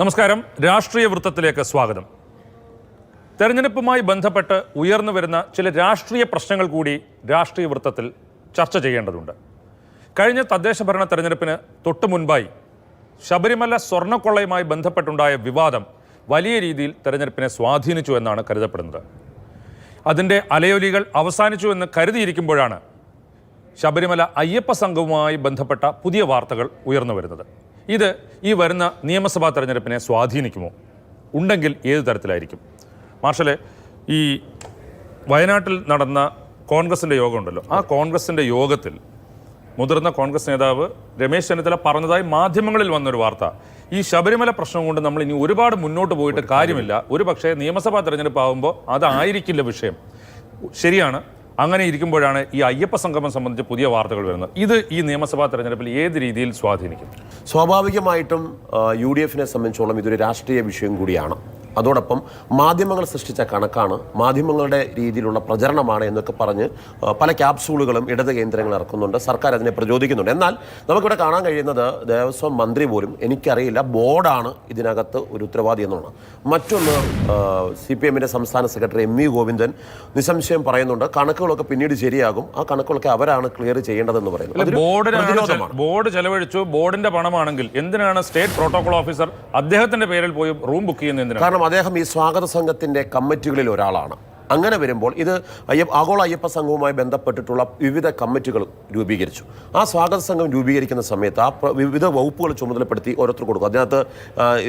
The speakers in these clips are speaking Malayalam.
നമസ്കാരം. രാഷ്ട്രീയ വൃത്തത്തിലേക്ക് സ്വാഗതം. തെരഞ്ഞെടുപ്പുമായി ബന്ധപ്പെട്ട് ഉയർന്നു വരുന്ന ചില രാഷ്ട്രീയ പ്രശ്നങ്ങൾ കൂടി രാഷ്ട്രീയ വൃത്തത്തിൽ ചർച്ച ചെയ്യേണ്ടതുണ്ട്. കഴിഞ്ഞ തദ്ദേശ ഭരണ തെരഞ്ഞെടുപ്പിന് തൊട്ടു മുൻപായി ശബരിമല സ്വർണ്ണക്കൊള്ളയുമായി ബന്ധപ്പെട്ടുണ്ടായ വിവാദം വലിയ രീതിയിൽ തെരഞ്ഞെടുപ്പിനെ സ്വാധീനിച്ചു എന്നാണ് കരുതപ്പെടുന്നത്. അതിൻ്റെ അലയൊലികൾ അവസാനിച്ചു എന്ന് കരുതിയിരിക്കുമ്പോഴാണ് ശബരിമല അയ്യപ്പ സംഘവുമായി ബന്ധപ്പെട്ട പുതിയ വാർത്തകൾ ഉയർന്നു വരുന്നത്. ഇത് ഈ വരുന്ന നിയമസഭാ തെരഞ്ഞെടുപ്പിനെ സ്വാധീനിക്കുമോ? ഉണ്ടെങ്കിൽ ഏത് തരത്തിലായിരിക്കും? മാർഷലെ, ഈ വയനാട്ടിൽ നടന്ന കോൺഗ്രസിൻ്റെ യോഗമുണ്ടല്ലോ, ആ കോൺഗ്രസിൻ്റെ യോഗത്തിൽ മുതിർന്ന കോൺഗ്രസ് നേതാവ് രമേശ് ചെന്നിത്തല പറഞ്ഞതായി മാധ്യമങ്ങളിൽ വന്നൊരു വാർത്ത, ഈ ശബരിമല പ്രശ്നം കൊണ്ട് നമ്മൾ ഇനി ഒരുപാട് മുന്നോട്ട് പോയിട്ട് കാര്യമില്ല, ഒരു പക്ഷേ നിയമസഭാ തെരഞ്ഞെടുപ്പ് ആകുമ്പോൾ അതായിരിക്കില്ല വിഷയം. ശരിയാണ്. അങ്ങനെ ഇരിക്കുമ്പോഴാണ് ഈ അയ്യപ്പ സംഗമം സംബന്ധിച്ച് പുതിയ വാർത്തകൾ വരുന്നത്. ഇത് ഈ നിയമസഭാ തെരഞ്ഞെടുപ്പിൽ ഏത് രീതിയിൽ സ്വാധീനിക്കും? സ്വാഭാവികമായിട്ടും UDF സംബന്ധിച്ചോളം ഇതൊരു രാഷ്ട്രീയ വിഷയം കൂടിയാണ്. അതോടൊപ്പം മാധ്യമങ്ങൾ സൃഷ്ടിച്ച കണക്കാണ്, മാധ്യമങ്ങളുടെ രീതിയിലുള്ള പ്രചരണമാണ് എന്നൊക്കെ പറഞ്ഞ് പല ക്യാപ്സൂളുകളും ഇടത് കേന്ദ്രങ്ങൾ ഇറക്കുന്നുണ്ട്. സർക്കാർ അതിനെ പ്രചോദിക്കുന്നുണ്ട്. എന്നാൽ നമുക്കിവിടെ കാണാൻ കഴിയുന്നത് ദേവസ്വം മന്ത്രി പോലും എനിക്കറിയില്ല, ബോർഡാണ് ഇതിനകത്ത് ഒരു ഉത്തരവാദി എന്നുള്ളത്. മറ്റൊന്ന് CPM സംസ്ഥാന സെക്രട്ടറി MV ഗോവിന്ദൻ നിസ്സംശയം പറയുന്നുണ്ട്, കണക്കുകളൊക്കെ പിന്നീട് ശരിയാകും, ആ കണക്കുകളൊക്കെ അവരാണ് ക്ലിയർ ചെയ്യേണ്ടതെന്ന് പറയുന്നത്. ബോർഡ് ചെലവഴിച്ചു, ബോർഡിന്റെ പണമാണെങ്കിൽ എന്തിനാണ് സ്റ്റേറ്റ് പ്രോട്ടോകോൾ ഓഫീസർ അദ്ദേഹത്തിന്റെ പേരിൽ പോയി റൂം ബുക്ക് ചെയ്യുന്നത്? കാരണം അദ്ദേഹം ഈ സ്വാഗത സംഘത്തിന്റെ കമ്മിറ്റികളിൽ ഒരാളാണ്. അങ്ങനെ വരുമ്പോൾ ഇത് ആഗോള അയ്യപ്പ സംഘവുമായി ബന്ധപ്പെട്ടിട്ടുള്ള വിവിധ കമ്മിറ്റികൾ രൂപീകരിച്ചു. ആ സ്വാഗത സംഘം രൂപീകരിക്കുന്ന സമയത്ത് ആ വിവിധ വകുപ്പുകൾ ചുമതലപ്പെടുത്തി ഓരോരുത്തർ കൊടുക്കും. അതിനകത്ത്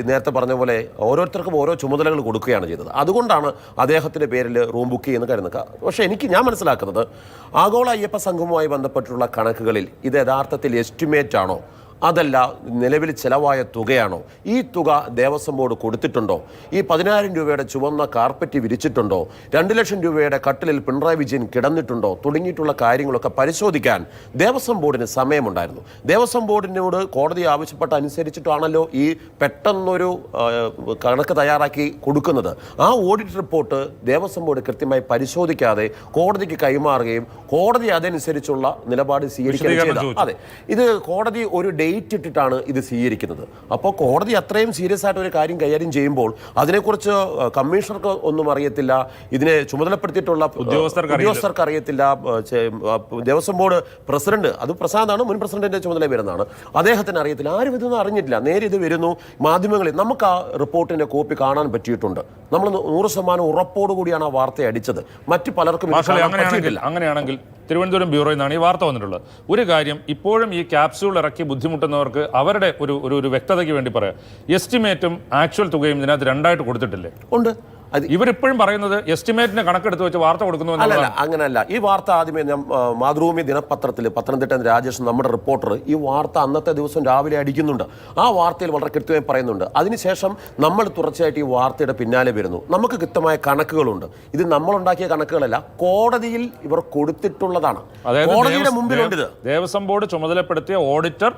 നേരത്തെ പറഞ്ഞ പോലെ ഓരോരുത്തർക്കും ഓരോ ചുമതലകൾ കൊടുക്കുകയാണ് ചെയ്തത്. അതുകൊണ്ടാണ് അദ്ദേഹത്തിൻ്റെ പേരിൽ റൂം ബുക്ക് ചെയ്യുന്ന കരുതുക. പക്ഷേ ഞാൻ മനസ്സിലാക്കുന്നത് ആഗോള അയ്യപ്പ സംഘവുമായി ബന്ധപ്പെട്ടിട്ടുള്ള കണക്കുകളിൽ ഇത് യഥാർത്ഥത്തിൽ എസ്റ്റിമേറ്റ് ആണോ, അതല്ല നിലവിൽ ചിലവായ തുകയാണോ, ഈ തുക ദേവസ്വം ബോർഡ് കൊടുത്തിട്ടുണ്ടോ, ഈ 10,000 രൂപയുടെ ചുവന്ന കാർപ്പറ്റ് വിരിച്ചിട്ടുണ്ടോ, 2 ലക്ഷം രൂപയുടെ കട്ടിലിൽ പിണറായി വിജയൻ കിടന്നിട്ടുണ്ടോ തുടങ്ങിയിട്ടുള്ള കാര്യങ്ങളൊക്കെ പരിശോധിക്കാൻ ദേവസ്വം ബോർഡിന് സമയമുണ്ടായിരുന്നു. ദേവസ്വം ബോർഡിനോട് കോടതി ആവശ്യപ്പെട്ട അനുസരിച്ചിട്ടാണല്ലോ ഈ പെട്ടെന്നൊരു കണക്ക് തയ്യാറാക്കി കൊടുക്കുന്നത്. ആ ഓഡിറ്റ് റിപ്പോർട്ട് ദേവസ്വം ബോർഡ് കൃത്യമായി പരിശോധിക്കാതെ കോടതിക്ക് കൈമാറുകയും കോടതി അതനുസരിച്ചുള്ള നിലപാട് സ്വീകരിക്കുകയും ചെയ്തു. അതെ, ഇത് കോടതി ഒരു ഡേറ്റ് ഇട്ടിട്ടാണ് ഇത് സ്വീകരിക്കുന്നത്. അപ്പോൾ കോടതി അത്രയും സീരിയസ് ആയിട്ട് ഒരു കാര്യം കൈകാര്യം ചെയ്യുമ്പോൾ അതിനെക്കുറിച്ച് കമ്മീഷണർക്ക് ഒന്നും അറിയത്തില്ല, ഇതിനെ ചുമതലപ്പെടുത്തിയിട്ടുള്ള ഉദ്യോഗസ്ഥർക്ക് അറിയത്തില്ല, ദേവസ്വം ബോർഡ് പ്രസിഡന്റ്, അത് പ്രസാദാണ്, മുൻ പ്രസിഡന്റിന്റെ ചുമതല വരുന്നതാണ്, അദ്ദേഹത്തിന് അറിയത്തില്ല, ആരും ഇതൊന്നും അറിഞ്ഞിട്ടില്ല. നേരെ ഇത് വരുന്നു മാധ്യമങ്ങളിൽ. നമുക്ക് ആ റിപ്പോർട്ടിന്റെ കോപ്പി കാണാൻ പറ്റിയിട്ടുണ്ട്. നമ്മൾ 100% ഉറപ്പോടുകൂടിയാണ് ആ വാർത്ത അടിച്ചത്. മറ്റു പലർക്കും അങ്ങനെയാണെങ്കിൽ തിരുവനന്തപുരം ബ്യൂറോയിൽ നിന്നാണ് ഈ വാർത്ത വന്നിട്ടുള്ളത്. ഒരു കാര്യം ഇപ്പോഴും ഈ ക്യാപ്സ്യൂൾ ഇറക്കി ബുദ്ധിമുട്ടുന്നവർക്ക് അവരുടെ ഒരു വ്യക്തതയ്ക്ക് വേണ്ടി പറയാം, എസ്റ്റിമേറ്റും ആക്ച്വൽ തുകയും ഇതിനകത്ത് രണ്ടായിട്ട് കൊടുത്തിട്ടില്ലേ? ഉണ്ട്. ഇവരിപ്പോഴും പറയുന്നത് എസ്റ്റിമേറ്റിന് കണക്കെടുത്ത് വെച്ച് വാർത്ത കൊടുക്കുന്നു. അങ്ങനെയല്ല. ഈ വാർത്ത ആദ്യമേ മാതൃഭൂമി ദിനപത്രത്തിൽ പത്തനംതിട്ട രാജേഷ്, നമ്മുടെ റിപ്പോർട്ടർ, ഈ വാർത്ത അന്നത്തെ ദിവസം രാവിലെ അടിക്കുന്നുണ്ട്. ആ വാർത്തയിൽ വളരെ കൃത്യമായി പറയുന്നുണ്ട്. അതിനുശേഷം നമ്മൾ തുടർച്ചയായിട്ട് ഈ വാർത്തയുടെ പിന്നാലെ വരുന്നു. നമുക്ക് കൃത്യമായ കണക്കുകളുണ്ട്. ഇത് നമ്മളുണ്ടാക്കിയ കണക്കുകളല്ല, കോടതിയിൽ ഇവർ കൊടുത്തിട്ടുള്ളതാണ്. കോടതിയുടെ മുമ്പിലുണ്ട്. ദേവസ്വം ബോർഡ് ചുമതലപ്പെടുത്തിയ ഓഡിറ്റർ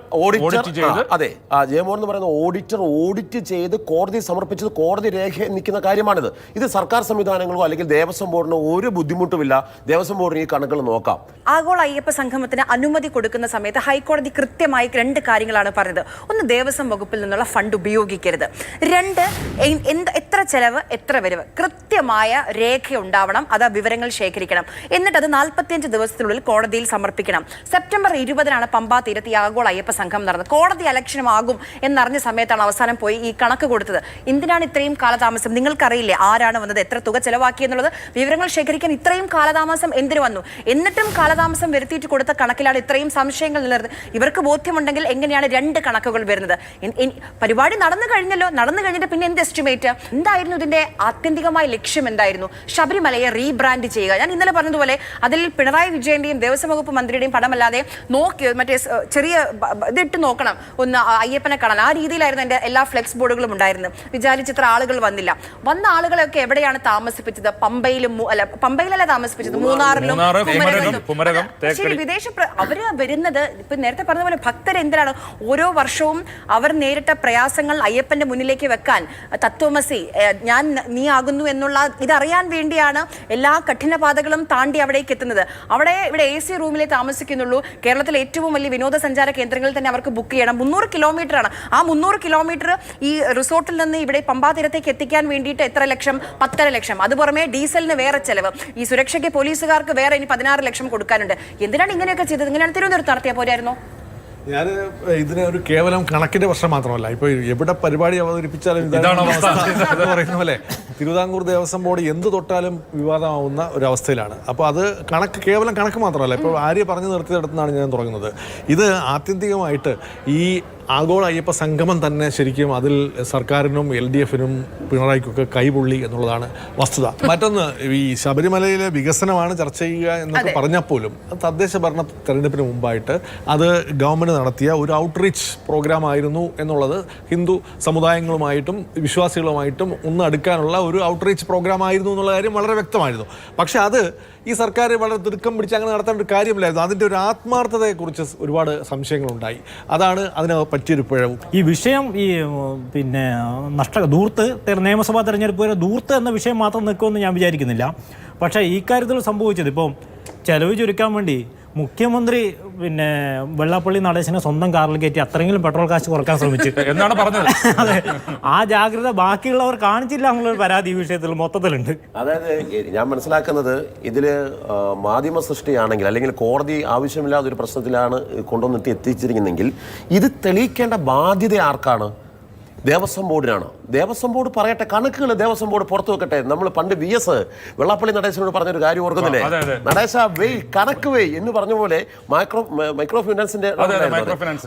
അതെ, ജയമോഹൻ എന്ന് പറയുന്ന ഓഡിറ്റർ ഓഡിറ്റ് ചെയ്ത് കോടതി സമർപ്പിച്ചത് കോടതി രേഖ നിൽക്കുന്ന കാര്യമാണിത്. ഇത് സർക്കാർ സംവിധാനങ്ങളോ അല്ലെങ്കിൽ ദേവസ്വം ബോർഡിനോ ഒരു ബുദ്ധിമുട്ടുമില്ല. ദേവസ്വം ബോർഡിന് ഈ കണക്കുകൾ നോക്കാം. ആഗോള അയ്യപ്പ സംഗമത്തിന് അനുമതി കൊടുക്കുന്ന സമയത്ത് ഹൈക്കോടതി കൃത്യമായി 2 കാര്യങ്ങളാണ് പറഞ്ഞത്. ഒന്ന്, ദേവസ്വം വകുപ്പിൽ നിന്നുള്ള ഫണ്ട് ഉപയോഗിക്കരുത്. 2, എത്ര ചെലവ് എത്ര വരവ് കൃത്യമായ രേഖ ഉണ്ടാവണം, അത് വിവരങ്ങൾ ശേഖരിക്കണം. എന്നിട്ട് അത് 45 ദിവസത്തിനുള്ളിൽ കോടതിയിൽ സമർപ്പിക്കണം. സെപ്റ്റംബർ 20 പമ്പാ തീരത്ത് ഈ ആഗോള അയ്യപ്പ സംഘം നടന്നത്. കോടതി അലക്ഷ്യമാകും എന്നറിഞ്ഞ സമയത്താണ് അവസാനം പോയി ഈ കണക്ക് കൊടുത്തത്. എന്തിനാണ് ഇത്രയും കാലതാമസം? നിങ്ങൾക്കറിയില്ലേ ആരാണ് വന്നത്, എത്ര തുക ചെലവാക്കി എന്നുള്ളത്? വിവരങ്ങൾ ശേഖരിക്കാൻ ഇത്രയും കാലതാമസം എന്തിനു വന്നു? എന്നിട്ടും കാലതാമസം വരുത്തിയിട്ട് കൊടുത്ത കണക്കിലാണ് ഇത്രയും സംശയങ്ങൾ നിലനിർത്തുന്നത്. ഇവർക്ക് ബോധ്യമുണ്ടെങ്കിൽ എങ്ങനെയാണ് 2 കണക്കുകൾ വരുന്നത്? പരിപാടി നടന്നു കഴിഞ്ഞിട്ട് പിന്നെ എന്ത് എസ്റ്റിമേറ്റ്? എന്തായിരുന്നു ഇതിന്റെ ആത്യന്തികമായ ലക്ഷ്യം? എന്തായിരുന്നു? ശബരിമലയെ റീബ്രാൻഡ് ചെയ്യുക. ഞാൻ ഇന്നലെ പറഞ്ഞതുപോലെ അതിൽ പിണറായി വിജയന്റെയും ദേവസ്വം വകുപ്പ് മന്ത്രിയുടെയും പടമല്ലാതെ മറ്റേ ചെറിയ ഇതിട്ട് നോക്കണം, ഒന്ന് അയ്യപ്പനെ കാണാൻ. ആ രീതിയിലായിരുന്നു എൻ്റെ എല്ലാ ഫ്ലെക്സ് ബോർഡുകളും ഉണ്ടായിരുന്നു. വിചാരിച്ചിത്ര ആളുകൾ വന്നില്ല. വന്ന ആളുകളെ ഇതുപോലെയൊക്കെ എവിടെയാണ് താമസിപ്പിച്ചത്? പമ്പയിലല്ല താമസിപ്പിച്ചത്, മൂന്നാറിലും കുമരകം. ശരി, അവര് വരുന്നത് ഇപ്പൊ നേരത്തെ പറഞ്ഞ പോലെ ഭക്തരെന്തിനാണ് ഓരോ വർഷവും അവർ നേരിട്ട പ്രയാസങ്ങൾ അയ്യപ്പന്റെ മുന്നിലേക്ക് വെക്കാൻ, തത്വമസി ഞാൻ നീ ആകുന്നു എന്നുള്ള ഇതറിയാൻ വേണ്ടിയാണ് എല്ലാ കഠിനപാതകളും താണ്ടി അവിടേക്ക് എത്തുന്നത്. ഇവിടെ AC റൂമിലേ താമസിക്കുന്നുള്ളൂ. കേരളത്തിലെ ഏറ്റവും വലിയ വിനോദസഞ്ചാര കേന്ദ്രങ്ങളിൽ തന്നെ അവർക്ക് ബുക്ക് ചെയ്യണം. 300 കിലോമീറ്റർ ആണ്. ആ 300 കിലോമീറ്റർ ഈ റിസോർട്ടിൽ നിന്ന് ഇവിടെ പമ്പാ തീരത്തേക്ക് എത്തിക്കാൻ വേണ്ടിയിട്ട് എത്ര ലക്ഷം? 10.5 ലക്ഷം. അതുപുറമെ ഡീസലിന് വേറെ ചെലവ്, ഈ സുരക്ഷയ്ക്ക് പോലീസുകാർക്ക് വേറെ ഇനി 16 ലക്ഷം കൊടുക്കാനുണ്ട്. എന്തിനാണ് ഇങ്ങനെയൊക്കെ ചെയ്തത്? ഇങ്ങനെയാണ് തിരുവനന്തപുരത്ത് നടത്തിയാൽ പോരായിരുന്നോ? ഞാൻ ഇതിന് ഒരു കേവലം കണക്കിന്റെ പ്രശ്നം മാത്രമല്ല, ഇപ്പൊ എവിടെ പരിപാടി അവതരിപ്പിച്ചാലും എന്ന് പറയുന്ന പോലെ തിരുവിതാംകൂർ ദേവസ്വം ബോർഡ് എന്ത് തൊട്ടാലും വിവാദമാവുന്ന ഒരു അവസ്ഥയിലാണ്. അപ്പോൾ അത് കേവലം കണക്ക് മാത്രമല്ല. ഇപ്പോൾ ആര്യ പറഞ്ഞു നിർത്തിയിടത്തുനിന്നാണ് ഞാൻ തുടങ്ങുന്നത്. ഇത് ആത്യന്തികമായിട്ട് ഈ ആഗോള അയ്യപ്പ സംഗമം തന്നെ ശരിക്കും അതിൽ സർക്കാരിനും LDFനും പിണറായിക്കൊക്കെ കൈപൊള്ളി എന്നുള്ളതാണ് വസ്തുത. മറ്റൊന്ന്, ഈ ശബരിമലയിലെ വികസനമാണ് ചർച്ച ചെയ്യുക എന്നൊക്കെ പറഞ്ഞാൽ പോലും തദ്ദേശ ഭരണ തെരഞ്ഞെടുപ്പിന് മുമ്പായിട്ട് അത് ഗവൺമെൻറ് നടത്തിയ ഒരു ഔട്ട്റീച്ച് പ്രോഗ്രാം ആയിരുന്നു എന്നുള്ളത് ഹിന്ദു സമുദായങ്ങളുമായിട്ടും വിശ്വാസികളുമായിട്ടും ഒന്ന് അടുക്കാനുള്ള ഒരു ഔട്ട്റീച്ച് പ്രോഗ്രാം ആയിരുന്നു എന്നുള്ള കാര്യം വളരെ വ്യക്തമായിരുന്നു. പക്ഷെ അത് ഈ സർക്കാർ വളരെ തിടുക്കം പിടിച്ച് അങ്ങനെ നടത്തേണ്ട ഒരു കാര്യമില്ലായിരുന്നു. അതിൻ്റെ ഒരു ആത്മാർത്ഥതയെക്കുറിച്ച് ഒരുപാട് സംശയങ്ങളുണ്ടായി. അതാണ് അതിന് പറ്റിയൊരു പിഴവ്. ഈ വിഷയം ഈ പിന്നെ ദൂർത്ത് നിയമസഭാ തെരഞ്ഞെടുപ്പ് വരെ ദൂർത്ത് എന്ന വിഷയം മാത്രം നിൽക്കുമെന്ന് ഞാൻ വിചാരിക്കുന്നില്ല. പക്ഷേ ഈ കാര്യത്തിൽ സംഭവിച്ചത് ഇപ്പം ചെലവ് ചുരുക്കാൻ വേണ്ടി മുഖ്യമന്ത്രി പിന്നെ വെള്ളാപ്പള്ളി നടേശനെ സ്വന്തം കാറിൽ കയറ്റി അത്രയെങ്കിലും പെട്രോൾ കാശ് കുറക്കാൻ ശ്രമിച്ചു എന്നാണ് പറഞ്ഞത്. അതെ, ആ ജാഗ്രത ബാക്കിയുള്ളവർ കാണിച്ചില്ല എന്നുള്ളൊരു പരാതി ഈ വിഷയത്തിൽ മൊത്തത്തിലുണ്ട്. അതായത് ഞാൻ മനസ്സിലാക്കുന്നത് ഇതില് മാധ്യമ സൃഷ്ടിയാണെങ്കിൽ അല്ലെങ്കിൽ കോടതി ആവശ്യമില്ലാത്ത ഒരു പ്രശ്നത്തിലാണ് കൊണ്ടുവന്നിട്ട് എത്തിച്ചിരിക്കുന്നെങ്കിൽ ഇത് തെളിയിക്കേണ്ട ബാധ്യത ആർക്കാണ്? ദേവസ്വം ബോർഡിനാണ്. ദേവസ്വം ബോർഡ് പറയട്ടെ, കണക്കുകൾ ദേവസ്വം ബോർഡ് പുറത്തു വെക്കട്ടെ. നമ്മൾ പണ്ട് VS വെള്ളാപ്പള്ളി നടേശനോട് പറഞ്ഞൊരു കാര്യം ഓർക്കുന്നില്ലേ? നടേശ വെയ് കണക്ക് വെയ് എന്ന് പറഞ്ഞ പോലെ മൈക്രോ ഫിനാൻസിന്റെ.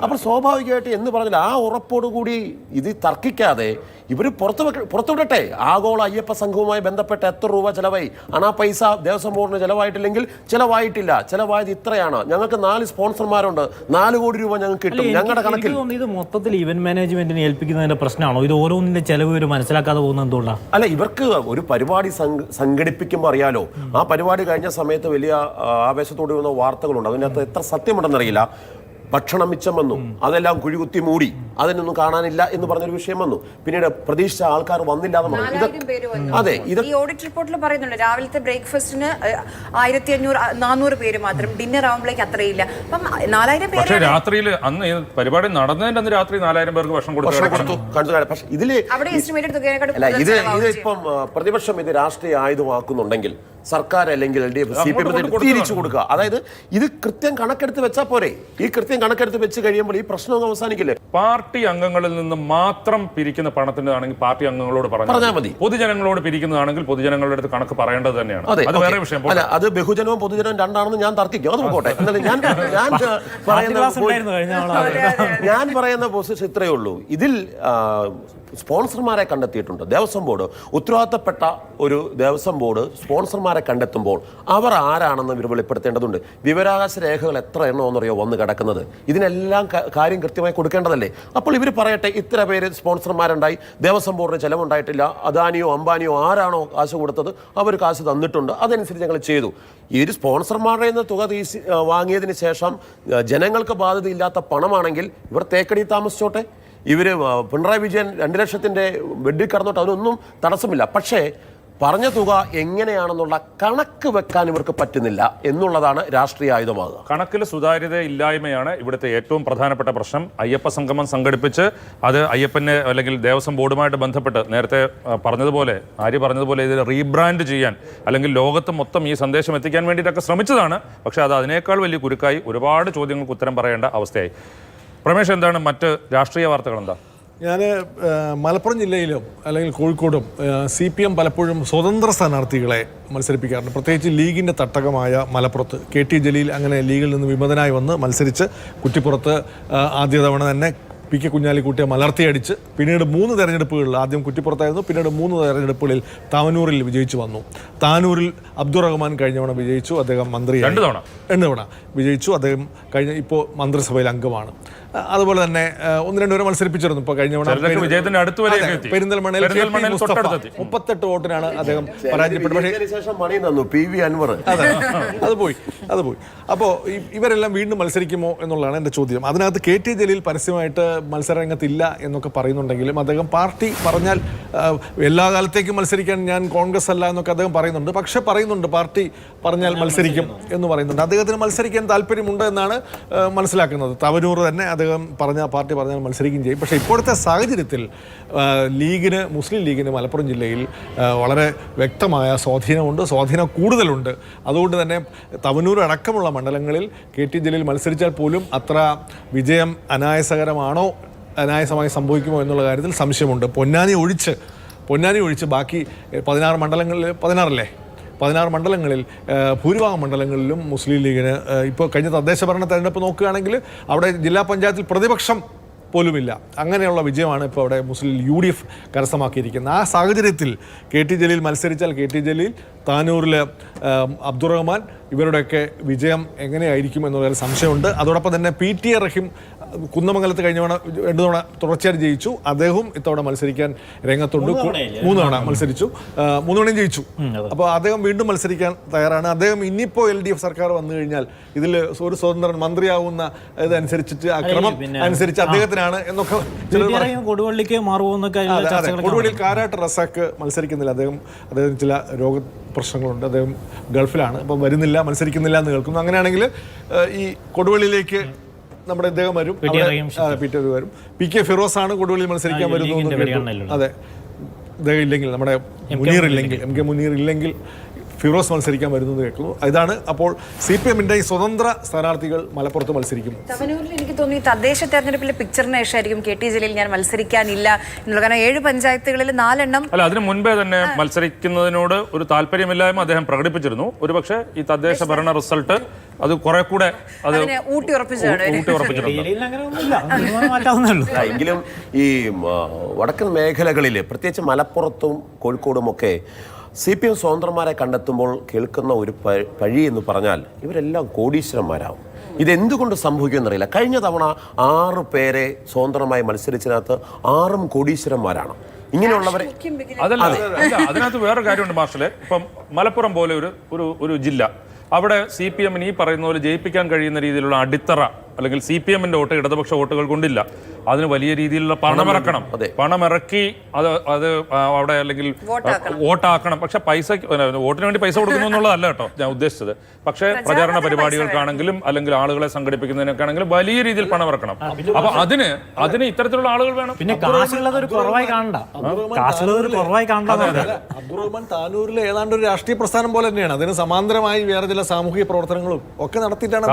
അപ്പോൾ സ്വാഭാവികമായിട്ട് എന്ന് പറഞ്ഞാൽ ആ ഉറപ്പോടുകൂടി ഇത് തർക്കിക്കാതെ ഇവർ പുറത്തുവിടട്ടെ. ആഗോള അയ്യപ്പ സംഘവുമായി ബന്ധപ്പെട്ട എത്ര രൂപ ചെലവായി? ആ പൈസ ദേവസ്വം ബോർഡിന് ചെലവായിട്ടില്ലെങ്കിൽ ചെലവായിട്ടില്ല, ചെലവായത് ഇത്രയാണ്. ഞങ്ങൾക്ക് 4 സ്പോൺസർമാരുണ്ട്, 4 കോടി രൂപ ഞങ്ങൾക്ക് കിട്ടും ഞങ്ങളുടെ കണക്കിൽ. ഇത് മൊത്തത്തിൽ ഇവന്റ് മാനേജ്മെന്റിനെ ഏൽപ്പിക്കുന്നതിന്റെ പ്രശ്നമാണോ? ഇത് ഓരോന്നിന്റെ ചെലവ് ഒരു മനസ്സിലാക്കാതെ പോകുന്നത് എന്തുകൊണ്ടാണ്? അല്ല, ഇവർക്ക് ഒരു പരിപാടി സംഘടിപ്പിക്കുമ്പോൾ അറിയാലോ, ആ പരിപാടി കഴിഞ്ഞ സമയത്ത് വലിയ ആവേശത്തോടെ വന്ന വാർത്തകളുണ്ട്. അതിനകത്ത് എത്ര സത്യമുണ്ടെന്നറിയില്ല. ഭക്ഷണം മിച്ചം വന്നു, അതെല്ലാം കുഴികുത്തി മൂടി, അതിനൊന്നും കാണാനില്ല എന്ന് പറഞ്ഞൊരു വിഷയം വന്നു. പിന്നീട് പ്രതീക്ഷിച്ച ആൾക്കാർ വന്നില്ലാതെ അതെ, ഈ ഓഡിറ്റ് റിപ്പോർട്ടിൽ പറയുന്നുണ്ട് രാവിലത്തെ ബ്രേക്ക്ഫാസ്റ്റിന് 1500-400 പേര് മാത്രം, ഡിന്നർ ആവുമ്പോഴേക്ക് അത്രയില്ല. അപ്പം 4000 പേര് രാത്രിയിൽ അന്ന് പരിപാടി നടന്നതിന്റെ അന്ന് രാത്രി 4000 പേർക്ക് ഭക്ഷണം കൊടുത്തു. പക്ഷെ ഇതില് ഇതിപ്പം പ്രതിപക്ഷം ഇത് രാഷ്ട്രീയ ആയുധമാക്കുന്നുണ്ടെങ്കിൽ സർക്കാർ അല്ലെങ്കിൽ LDF CPM തിരിച്ചു കൊടുക്കുക. അതായത് ഇത് കൃത്യം കണക്കെടുത്ത് വെച്ചാൽ പോരെ. ഈ കൃത്യം കണക്കെടുത്ത് വെച്ച് കഴിയുമ്പോൾ ഈ പ്രശ്നം അവസാനിക്കില്ലേ? പാർട്ടി അംഗങ്ങളിൽ നിന്ന് മാത്രം പിരിക്കുന്ന പണത്തിൻ്റെതാണെങ്കിൽ പാർട്ടി അംഗങ്ങളോട് പറഞ്ഞാൽ മതി. പൊതുജനങ്ങളോട് പിരിക്കുന്നതാണെങ്കിൽ പൊതുജനങ്ങളുടെ അടുത്ത് കണക്ക് പറയേണ്ടത് തന്നെയാണ്. അത് വേറെ വിഷയം. അല്ല, അത് ബഹുജനവും പൊതുജനവും രണ്ടാണെന്ന് ഞാൻ തർക്കിക്കും. അത് പോട്ടെ. എന്നാലും ഞാൻ പറയുന്ന പൊസിഷൻ ഇത്രയേ ഉള്ളൂ. ഇതിൽ സ്പോൺസർമാരെ കണ്ടെത്തിയിട്ടുണ്ട് ദേവസ്വം ബോർഡ്. ഉത്തരവാദിത്തപ്പെട്ട ഒരു ദേവസ്വം ബോർഡ് സ്പോൺസർമാരെ കണ്ടെത്തുമ്പോൾ അവർ ആരാണെന്ന് ഇവർ വെളിപ്പെടുത്തേണ്ടതുണ്ട്. വിവരാവകാശ രേഖകൾ എത്ര എണ്ണമെന്നറിയോ വന്ന് കിടക്കുന്നത്? ഇതിനെല്ലാം കാര്യം കൃത്യമായി കൊടുക്കേണ്ടതല്ലേ? അപ്പോൾ ഇവർ പറയട്ടെ, ഇത്ര പേര് സ്പോൺസർമാരുണ്ടായി, ദേവസ്വം ബോർഡിന് ചിലവുണ്ടായിട്ടില്ല, അദാനിയോ അംബാനിയോ ആരാണോ കാശ് കൊടുത്തത് അവർ കാശ് തന്നിട്ടുണ്ട്, അതനുസരിച്ച് ഞങ്ങൾ ചെയ്തു. ഈ ഒരു സ്പോൺസർമാരുടെ നിന്ന് തുക വാങ്ങിയതിന് ശേഷം ജനങ്ങൾക്ക് ബാധ്യതയില്ലാത്ത പണമാണെങ്കിൽ ഇവർ തേക്കടി താമസിച്ചോട്ടെ. ഇവർ പിണറായി വിജയൻ 2 ലക്ഷത്തിൻ്റെ ബെഡിൽ കടന്നോട്ട് അതിനൊന്നും തടസ്സമില്ല. പക്ഷേ പറഞ്ഞ തുക എങ്ങനെയാണെന്നുള്ള കണക്ക് വെക്കാൻ ഇവർക്ക് പറ്റുന്നില്ല എന്നുള്ളതാണ് രാഷ്ട്രീയ ആയുധമാകുക. കണക്കിൽ സുതാര്യത ഇല്ലായ്മയാണ് ഇവിടുത്തെ ഏറ്റവും പ്രധാനപ്പെട്ട പ്രശ്നം. അയ്യപ്പ സംഗമം സംഘടിപ്പിച്ച് അത് അയ്യപ്പനെ അല്ലെങ്കിൽ ദേവസ്വം ബോർഡുമായിട്ട് ബന്ധപ്പെട്ട് നേരത്തെ പറഞ്ഞതുപോലെ ഇത് റീബ്രാൻഡ് ചെയ്യാൻ അല്ലെങ്കിൽ ലോകത്ത് മൊത്തം ഈ സന്ദേശം എത്തിക്കാൻ വേണ്ടിയിട്ടൊക്കെ ശ്രമിച്ചതാണ്. പക്ഷേ അത് അതിനേക്കാൾ വലിയ കുരുക്കായി ഒരുപാട് ചോദ്യങ്ങൾക്ക് ഉത്തരം പറയേണ്ട അവസ്ഥയായി. പ്രമേഷ്, എന്താണ് മറ്റ് രാഷ്ട്രീയ വാർത്തകൾ? എന്താ? ഞാൻ മലപ്പുറം ജില്ലയിലും അല്ലെങ്കിൽ കോഴിക്കോടും CPM പലപ്പോഴും സ്വതന്ത്ര സ്ഥാനാർത്ഥികളെ മത്സരിപ്പിക്കാറുണ്ട്. പ്രത്യേകിച്ച് ലീഗിൻ്റെ തട്ടകമായ മലപ്പുറത്ത് KT ജലീൽ അങ്ങനെ ലീഗിൽ നിന്ന് വിമതനായി വന്ന് മത്സരിച്ച് കുറ്റിപ്പുറത്ത് ആദ്യ തവണ തന്നെ പി.കെ. കുഞ്ഞാലിക്കുട്ടിയെ മലർത്തിയടിച്ച് പിന്നീട് 3 തെരഞ്ഞെടുപ്പുകളിൽ, ആദ്യം കുറ്റിപ്പുറത്തായിരുന്നു, പിന്നീട് 3 തെരഞ്ഞെടുപ്പുകളിൽ താവനൂരിൽ വിജയിച്ചു വന്നു. താനൂരിൽ അബ്ദുറഹ്മാൻ കഴിഞ്ഞ തവണ വിജയിച്ചു, അദ്ദേഹം മന്ത്രിയായി. 2 തവണ വിജയിച്ചു, അദ്ദേഹം ഇപ്പോൾ മന്ത്രിസഭയിൽ അംഗമാണ്. അതുപോലെ തന്നെ 1-2 പേരെ മത്സരിപ്പിച്ചിരുന്നു. ഇപ്പോൾ കഴിഞ്ഞ തവണ പെരിന്തൽമണ്ണയിൽ 38 വോട്ടിനാണ് അദ്ദേഹം പരാജയപ്പെട്ടത്. അത് പോയി. അപ്പോൾ ഇവരെല്ലാം വീണ്ടും മത്സരിക്കുമോ എന്നുള്ളതാണ് എൻ്റെ ചോദ്യം. അതിനകത്ത് KT ജലീൽ പരസ്യമായിട്ട് മത്സരരംഗത്തില്ല എന്നൊക്കെ പറയുന്നുണ്ടെങ്കിലും അദ്ദേഹം പാർട്ടി പറഞ്ഞാൽ എല്ലാ കാലത്തേക്കും മത്സരിക്കാൻ ഞാൻ കോൺഗ്രസ് അല്ല എന്നൊക്കെ അദ്ദേഹം പറയുന്നുണ്ട്. പക്ഷെ പറയുന്നുണ്ട് പാർട്ടി പറഞ്ഞാൽ മത്സരിക്കും എന്ന് പറയുന്നുണ്ട്. അദ്ദേഹത്തിന് മത്സരിക്കാൻ താല്പര്യമുണ്ട് എന്നാണ് മനസ്സിലാക്കുന്നത്. തവനൂർ തന്നെ അദ്ദേഹം പാർട്ടി പറഞ്ഞാൽ മത്സരിക്കുകയും ചെയ്യും. പക്ഷേ ഇപ്പോഴത്തെ സാഹചര്യത്തിൽ മുസ്ലിം ലീഗിന് മലപ്പുറം ജില്ലയിൽ വളരെ വ്യക്തമായ സ്വാധീനമുണ്ട്, സ്വാധീനം കൂടുതലുണ്ട്. അതുകൊണ്ട് തന്നെ തവനൂർ അടക്കമുള്ള മണ്ഡലങ്ങളിൽ KT ജലീൽ മത്സരിച്ചാൽ പോലും അത്ര വിജയം അനായാസമായി സംഭവിക്കുമോ എന്നുള്ള കാര്യത്തിൽ സംശയമുണ്ട്. പൊന്നാനി ഒഴിച്ച് ബാക്കി 16 മണ്ഡലങ്ങളിൽ 16 മണ്ഡലങ്ങളിൽ ഭൂരിഭാഗം മണ്ഡലങ്ങളിലും മുസ്ലിം ലീഗിന് ഇപ്പോൾ കഴിഞ്ഞ തദ്ദേശ ഭരണ തെരഞ്ഞെടുപ്പ് നോക്കുകയാണെങ്കിൽ അവിടെ ജില്ലാ പഞ്ചായത്തിൽ പ്രതിപക്ഷം പോലുമില്ല. അങ്ങനെയുള്ള വിജയമാണ് ഇപ്പോൾ അവിടെ UDF കരസ്ഥമാക്കിയിരിക്കുന്നത്. ആ സാഹചര്യത്തിൽ KT ജലീൽ മത്സരിച്ചാൽ KT ജലീൽ, താനൂരിൽ അബ്ദുറഹ്മാൻ ഇവരുടെയൊക്കെ വിജയം എങ്ങനെയായിരിക്കും എന്നുള്ളൊരു സംശയമുണ്ട്. അതോടൊപ്പം തന്നെ PT റഹീം കുന്നമംഗലത്ത് കഴിഞ്ഞ തവണ 2 തവണ തുടർച്ചയായി ജയിച്ചു. അദ്ദേഹവും ഇത്തവണ മത്സരിക്കാൻ രംഗത്തുണ്ട്. 3 തവണ മത്സരിച്ചു, 3 തവണയും ജയിച്ചു. അപ്പോൾ അദ്ദേഹം വീണ്ടും മത്സരിക്കാൻ തയ്യാറാണ്. അദ്ദേഹം ഇനിയിപ്പോൾ LDF സർക്കാർ വന്നു കഴിഞ്ഞാൽ ഇതിൽ ഒരു സ്വതന്ത്രൻ മന്ത്രിയാവുന്ന ഇതനുസരിച്ചിട്ട് ആ ക്രമം അനുസരിച്ച് അദ്ദേഹത്തിനാണ് എന്നൊക്കെ കൊടുവള്ളിക്ക് മാറുമെന്നൊക്കെ. കൊടുവള്ളിയിൽ കാരാട്ട് റസാക്ക് മത്സരിക്കുന്നില്ല. അദ്ദേഹത്തിന് ചില പ്രശ്നങ്ങളുണ്ട്. അദ്ദേഹം ഗൾഫിലാണ്, അപ്പം മത്സരിക്കുന്നില്ല എന്ന് കേൾക്കുന്നു. അങ്ങനെയാണെങ്കിൽ ഈ കൊടുവള്ളിയിലേക്ക് നമ്മുടെ ഇദ്ദേഹം വരും, വരും. PK ഫിറോസ് ആണ് കൊടുവള്ളിയിൽ മത്സരിക്കാൻ വരുന്നു. അതെ, ഇദ്ദേഹം ഇല്ലെങ്കിൽ, നമ്മുടെ മുനീർ ഇല്ലെങ്കിൽ, MK മുനീർ ഇല്ലെങ്കിൽ ഫിറോസ് മത്സരിക്കാൻ വരുന്നത് കേൾക്കുന്നു. ഇതാണ് അപ്പോൾ CPM-ന്റെ ഈ സ്വതന്ത്ര സ്ഥാനാർത്ഥികൾ മലപ്പുറത്ത് മത്സരിക്കും. തവനൂരിൽ എനിക്ക് തോന്നി തദ്ദേശ തെരഞ്ഞെടുപ്പിലെ പിക്ചറിന് ശേഷമായിരിക്കും KT ജലീൽ ഞാൻ മത്സരിക്കാനില്ല എന്നുള്ളത്. കാരണം 7 പഞ്ചായത്തുകളിൽ 4 എണ്ണം അതിന് മുൻപേ തന്നെ മത്സരിക്കുന്നതിനോട് ഒരു താല്പര്യമില്ലായ്മ അദ്ദേഹം പ്രകടിപ്പിച്ചിരുന്നു. ഒരുപക്ഷെ ഈ തദ്ദേശ ഭരണ റിസൾട്ട് അത് കുറെ കൂടെ എങ്കിലും ഈ വടക്കൻ മേഖലകളിൽ പ്രത്യേകിച്ച് മലപ്പുറത്തും കോഴിക്കോടും ഒക്കെ CPM സ്വതന്ത്രന്മാരെ കണ്ടെത്തുമ്പോൾ കേൾക്കുന്ന ഒരു പഴി എന്ന് പറഞ്ഞാൽ ഇവരെല്ലാം കോടീശ്വരന്മാരാവും. ഇതെന്തുകൊണ്ട് സംഭവിക്കുമെന്നറിയില്ല. കഴിഞ്ഞ തവണ 6 പേരെ സ്വതന്ത്രമായി മത്സരിച്ചതിനകത്ത് 6 കോടീശ്വരന്മാരാണ്. ഇങ്ങനെയുള്ളവരെ അതിനകത്ത് വേറൊരു കാര്യമുണ്ട് മാർഷലെ. ഇപ്പം മലപ്പുറം പോലെ ഒരു ജില്ല, അവിടെ CPM-ന് ഈ പറയുന്ന പോലെ ജയിപ്പിക്കാൻ കഴിയുന്ന രീതിയിലുള്ള അടിത്തറ അല്ലെങ്കിൽ CPM-ന്റെ വോട്ട് ഇടതുപക്ഷ വോട്ടുകൾ കൊണ്ടില്ല. അതിന് വലിയ രീതിയിലുള്ള പണമിറക്കണം. പണമിറക്കി അത് അവിടെ അല്ലെങ്കിൽ വോട്ടാക്കണം. പക്ഷെ വോട്ടിന് വേണ്ടി പൈസ കൊടുക്കുന്നു എന്നുള്ളതല്ല കേട്ടോ ഞാൻ ഉദ്ദേശിച്ചത്. പക്ഷേ പ്രചാരണ പരിപാടികൾക്കാണെങ്കിലും അല്ലെങ്കിൽ ആളുകളെ സംഘടിപ്പിക്കുന്നതിനൊക്കെയാണെങ്കിലും വലിയ രീതിയിൽ പണമിറക്കണം. അപ്പൊ അതിന് ഇത്തരത്തിലുള്ള ആളുകൾ വേണം. പിന്നെ അബ്ദുറഹ്മാൻ താനൂരിലെ ഏതാണ്ട് ഒരു രാഷ്ട്രീയ പ്രസ്ഥാനം പോലെ തന്നെയാണ്. അതിന് സമാന്തരമായി വേറെ ചില സാമൂഹിക പ്രവർത്തനങ്ങളും ഒക്കെ നടത്തിയിട്ടാണ്.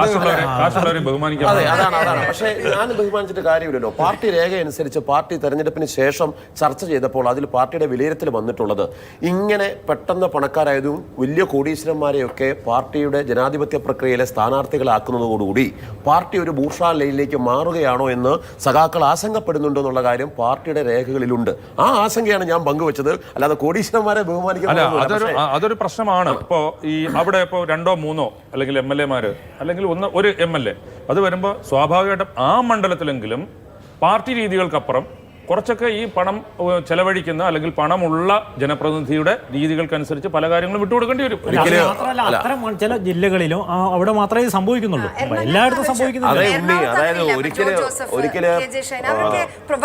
അതെ, അതാണ്. പക്ഷേ ഞാൻ ബഹുമാനിച്ചിട്ട് കാര്യമില്ലല്ലോ. പാർട്ടി രേഖ അനുസരിച്ച് പാർട്ടി തെരഞ്ഞെടുപ്പിന് ശേഷം ചർച്ച ചെയ്തപ്പോൾ അതിൽ പാർട്ടിയുടെ വിലയിരുത്തൽ വന്നിട്ടുള്ളത് ഇങ്ങനെ പെട്ടെന്ന് പണക്കാരായതും വലിയ കോടീശ്വരന്മാരെയൊക്കെ പാർട്ടിയുടെ ജനാധിപത്യ പ്രക്രിയയിലെ സ്ഥാനാർത്ഥികളാക്കുന്നതോടുകൂടി പാർട്ടി ഒരു ബൂർഷ്വാ ലൈനിലേക്ക് മാറുകയാണോ എന്ന് സഖാക്കൾ ആശങ്കപ്പെടുന്നുണ്ടോ എന്നുള്ള കാര്യം പാർട്ടിയുടെ രേഖകളിലുണ്ട്. ആ ആശങ്കയാണ് ഞാൻ പങ്കുവച്ചത്, അല്ലാതെ കോടീശ്വരന്മാരെ ബഹുമാനിക്കാൻ അതൊരു പ്രശ്നമാണ്. ഇപ്പോൾ ഈ അവിടെ ഇപ്പോൾ 2 or 3 അല്ലെങ്കിൽ MLA-മാര് അല്ലെങ്കിൽ ഒരു MLA അത് വരുമ്പോൾ സ്വാഭാവികമായിട്ടും ആ മണ്ഡലത്തിലെങ്കിലും പാർട്ടി രീതികൾക്കപ്പുറം കുറച്ചൊക്കെ ഈ പണം ചെലവഴിക്കുന്ന അല്ലെങ്കിൽ പണമുള്ള ജനപ്രതിനിധിയുടെ രീതികൾക്കനുസരിച്ച് പല കാര്യങ്ങളും വിട്ടുകൊടുക്കേണ്ടി വരും. അത്തരം ചില ജില്ലകളിലും അവിടെ മാത്രമേ സംഭവിക്കുന്നുള്ളൂ, എല്ലായിടത്തും സംഭവിക്കുന്നില്ല.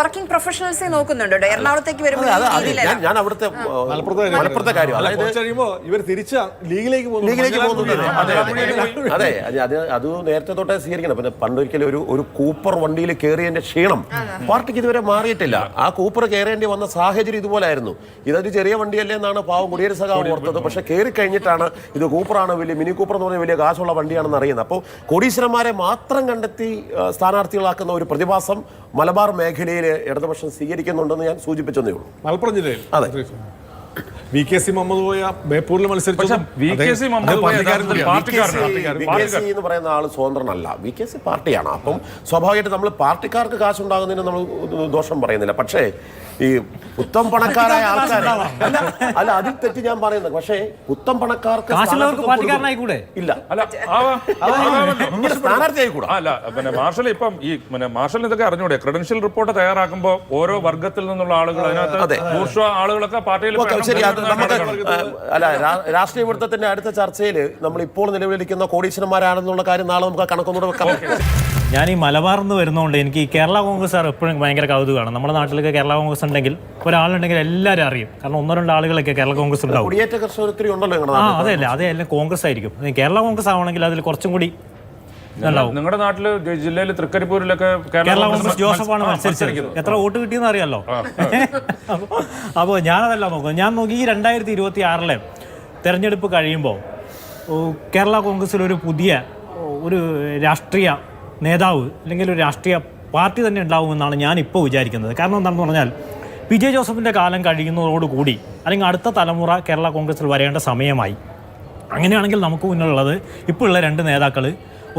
വർക്കിംഗ് പ്രൊഫഷണൽസെ നോക്കുന്നുണ്ടോ എറണാകുളത്തേക്ക് വരുമ്പോൾ? ഞാൻ അവിടുത്തെ മലപ്പുറത്തെ കാര്യം ഇവർ തിരിച്ച് ലീഗിലേക്ക് പോകുന്നു. അതെ, അത് നേരത്തെ തൊട്ടേ സ്വീകരിക്കണം. പിന്നെ പണ്ടൊരിക്കലും ഒരു കൂപ്പർ വണ്ടിയിൽ കയറിയതിന്റെ ക്ഷീണം പാർട്ടിക്ക് ഇതുവരെ മാറിയിട്ടില്ല. ആ കൂപ്പർ കയറേണ്ടി വന്ന സാഹചര്യം ഇതുപോലായിരുന്നു. ഇതൊരു ചെറിയ വണ്ടിയല്ലേ എന്നാണ് പാവം കുടിയേരി സഖാവ് ഓർത്തത്. പക്ഷെ കയറി കഴിഞ്ഞിട്ടാണ് ഇത് കൂപ്പറാണ്, വലിയ മിനി കൂപ്പർ എന്ന് പറഞ്ഞാൽ വലിയ കാശുള്ള വണ്ടിയാണെന്ന് അറിയുന്നത്. അപ്പോൾ കോടീശ്വരന്മാരെ മാത്രം കണ്ടെത്തി സ്ഥാനാർത്ഥികളാക്കുന്ന ഒരു പ്രതിഭാസം മലബാർ മേഖലയിൽ ഇടതുപക്ഷം സ്വീകരിക്കുന്നുണ്ടെന്ന് ഞാൻ സൂചിപ്പിച്ചതേ ഉള്ളൂ. മലപ്പുറം ജില്ലയിൽ അതെ VKC മുഹമ്മദ് കോയ ബേപ്പൂരിൽ മത്സരിച്ചു. പക്ഷേ VKC മുഹമ്മദ് കോയ VKC എന്ന് പറയുന്ന ആൾ സ്വതന്ത്രനല്ല, VKC പാർട്ടിയാണ്. അപ്പം സ്വാഭാവികമായിട്ട് നമ്മൾ പാർട്ടിക്കാർക്ക് കാശുണ്ടാകുന്നതിന് നമ്മൾ ദോഷം പറയുന്നില്ല. പക്ഷേ ഈ പുത്തം പണക്കാരായ ആൾക്കാർ അല്ല, അതിൽ തെറ്റ് ഞാൻ പറയുന്നത്. പക്ഷേ പുത്തം പണക്കാർക്ക് പാർട്ടിക്കാരനായി കൂടെ ഇല്ല, അല്ല സ്ഥാനാർത്ഥിയായി കൂടാ. അല്ല പിന്നെ മാർഷൽ ഇപ്പം ഈ മാർഷലിന് ഇതൊക്കെ അറിഞ്ഞൂടെ? ക്രെഡൻഷ്യൽ റിപ്പോർട്ട് തയ്യാറാക്കുമ്പോൾ ഓരോ വർഗത്തിൽ നിന്നുള്ള ആളുകൾ അതിനകത്ത് ബൂർഷ്വ ആളുകളൊക്കെ പാർട്ടിയിൽ ശരി, അത് നമുക്ക് അല്ല, രാഷ്ട്രീയ വൃത്തത്തിന്റെ അടുത്ത ചർച്ചയിൽ നമ്മൾ ഇപ്പോൾ നിലവിലിരിക്കുന്ന കോടീശ്വരന്മാരാണെന്നുള്ള കാര്യം നാളെ നമുക്ക് കണക്കൊന്നുകൂടെ വെക്കാം. ഞാൻ ഈ മലബാറിൽ നിന്ന് വരുന്നതുകൊണ്ട് എനിക്ക് ഈ കേരള കോൺഗ്രസ് എപ്പോഴും ഭയങ്കര കൗതുകമാണ്. നമ്മുടെ നാട്ടിലൊക്കെ കേരള കോൺഗ്രസ് ഉണ്ടെങ്കിൽ ഒരാളുണ്ടെങ്കിൽ എല്ലാവരും അറിയും. കാരണം 1-2 ആളുകളൊക്കെ കേരള കോൺഗ്രസ് ഉണ്ടാവും. കുടിയേറ്റ കർഷകർ ഒത്തിരി ഉണ്ടല്ലോ. അതേ എല്ലാം കോൺഗ്രസ് ആയിരിക്കും. കേരള കോൺഗ്രസ് ആവണമെങ്കിൽ അതിൽ കുറച്ചും കൂടി നിങ്ങളുടെ നാട്ടില് ജില്ലയിൽ തൃക്കരിപ്പൂരിലൊക്കെ കേരള കോൺഗ്രസ് ജോസഫാണ് മത്സരിച്ചത്. എത്ര വോട്ട് കിട്ടിയെന്ന് അറിയാലോ. അപ്പോൾ ഞാനതല്ല നോക്കുന്നത്. ഞാൻ നോക്കി ഈ 2026 തെരഞ്ഞെടുപ്പ് കഴിയുമ്പോൾ കേരള കോൺഗ്രസ്സിൽ ഒരു പുതിയ ഒരു രാഷ്ട്രീയ നേതാവ് അല്ലെങ്കിൽ ഒരു രാഷ്ട്രീയ പാർട്ടി തന്നെ ഉണ്ടാവുമെന്നാണ് ഞാനിപ്പോൾ വിചാരിക്കുന്നത്. കാരണം എന്താണെന്ന് പറഞ്ഞാൽ PJ ജോസഫിൻ്റെ കാലം കഴിയുന്നതോടുകൂടി അല്ലെങ്കിൽ അടുത്ത തലമുറ കേരള കോൺഗ്രസ്സിൽ വരേണ്ട സമയമായി. അങ്ങനെയാണെങ്കിൽ നമുക്ക് മുന്നിലുള്ളത് ഇപ്പോൾ ഉള്ള 2 നേതാക്കൾ,